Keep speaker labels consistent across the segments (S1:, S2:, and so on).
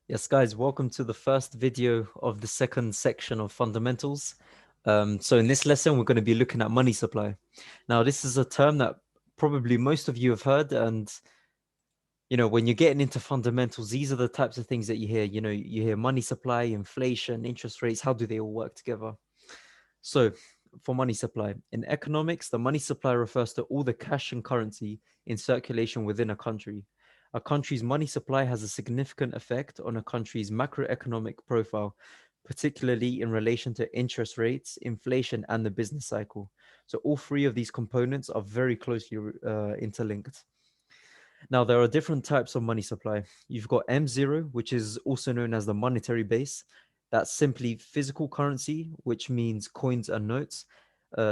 S1: Yes, guys, welcome to the first video of the second section of fundamentals. So in this lesson, we're going to be looking at money supply. Now, this is a term that probably most of you have heard. And, when you're getting into fundamentals, these are the types of things that you hear. You hear money supply, inflation, interest rates. How do they all work together? So for money supply, in economics, the money supply refers to all the cash and currency in circulation within a country. A country's money supply has a significant effect on a country's macroeconomic profile, particularly in relation to interest rates, inflation, and the business cycle. So all three of these components are very closely interlinked. Now, there are different types of money supply. You've got M0, which is also known as the monetary base. That's simply physical currency, which means coins and notes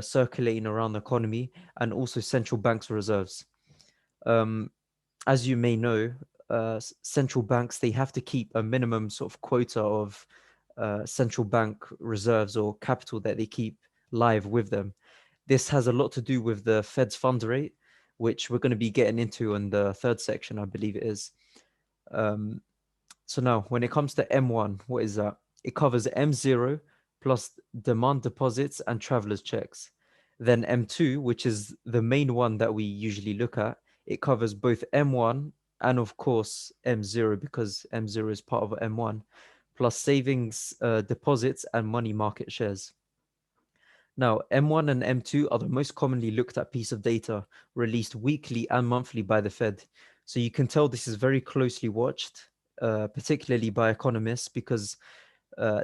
S1: circulating around the economy, and also central banks' reserves. Um, as you may know, central banks, they have to keep a minimum sort of quota of central bank reserves or capital that they keep live with them. This has a lot to do with the Fed's fund rate, which we're going to be getting into in the third section, I believe it is. Um, so now, when it comes to M1, what is that? It covers M0 plus demand deposits and travelers' checks. Then M2, which is the main one that we usually look at, it covers both M1 and, of course, M0 because M0 is part of M1, plus savings deposits and money market shares. Now, M1 and M2 are the most commonly looked at piece of data released weekly and monthly by the Fed. So you can tell this is very closely watched, particularly by economists, because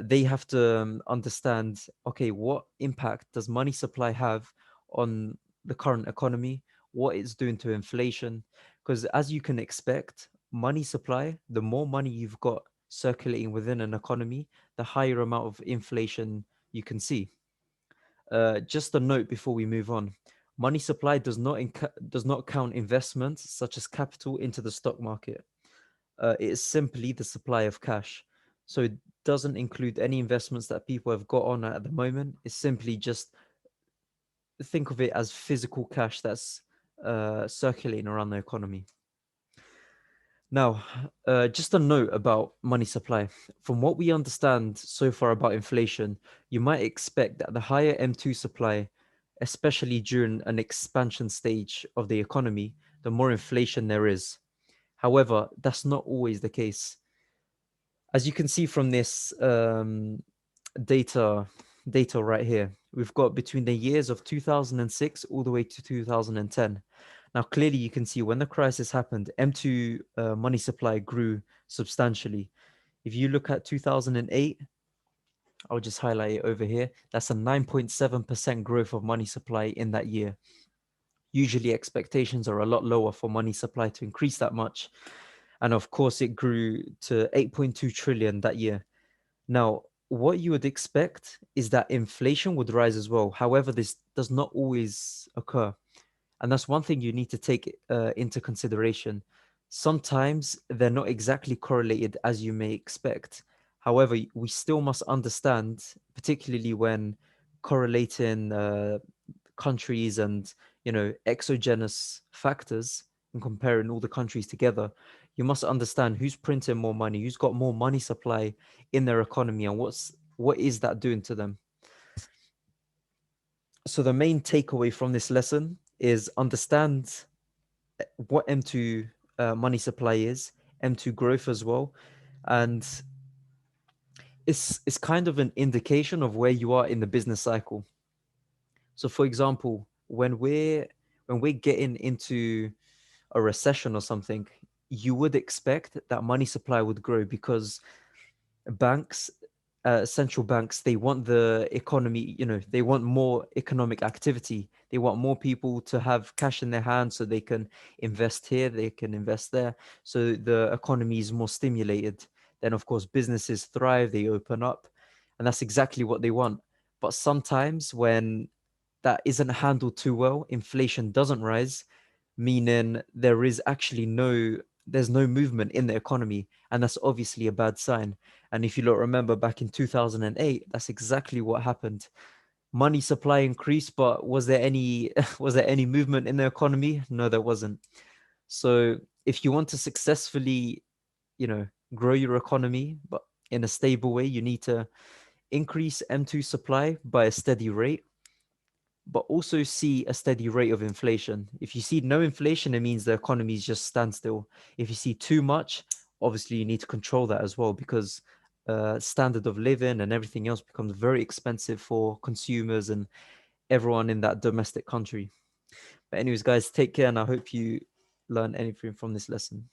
S1: they have to understand, okay, what impact does money supply have on the current economy? What it's doing to inflation? Because as you can expect, money supply, the more money you've got circulating within an economy, the higher amount of inflation you can see. Just a note before we move on. Money supply does not count investments such as capital into the stock market. It is simply the supply of cash. So it doesn't include any investments that people have got on at the moment. It's simply just think of it as physical cash that's circulating around the economy. Now, just a note about money supply. From what we understand so far about inflation, you might expect that the higher M2 supply, especially during an expansion stage of the economy, the more inflation there is. However, that's not always the case. As you can see from this data right here, we've got between the years of 2006 all the way to 2010. Now, clearly, you can see when the crisis happened, M2 money supply grew substantially. If you look at 2008, I'll just highlight it over here. That's a 9.7% growth of money supply in that year. Usually, expectations are a lot lower for money supply to increase that much. And of course, it grew to 8.2 trillion that year. Now, what you would expect is that inflation would rise as well. However, this does not always occur. And that's one thing you need to take into consideration. Sometimes they're not exactly correlated as you may expect. However, we still must understand, particularly when correlating countries and exogenous factors and comparing all the countries together, you must understand who's printing more money, who's got more money supply in their economy, and what is that doing to them. So the main takeaway from this lesson is understand what M2 money supply is, M2 growth as well, and it's kind of an indication of where you are in the business cycle. So, for example, when we're getting into a recession or something, you would expect that money supply would grow because banks, central banks, they want the economy, they want more economic activity. They want more people to have cash in their hands so they can invest here, they can invest there. So the economy is more stimulated. Then, of course, businesses thrive, they open up, and that's exactly what they want. But sometimes when that isn't handled too well, inflation doesn't rise, meaning there's no movement in the economy, and that's obviously a bad sign. And if you don't remember back in 2008, that's exactly what happened. Money supply increased, but was there any was there any movement in the economy? No, there wasn't. So if you want to successfully, grow your economy, but in a stable way. You need to increase M2 supply by a steady rate, but also see a steady rate of inflation. If you see no inflation, it means the economy is just standstill. If you see too much, obviously you need to control that as well, because standard of living and everything else becomes very expensive for consumers and everyone in that domestic country. But anyways, guys, take care, and I hope you learn anything from this lesson.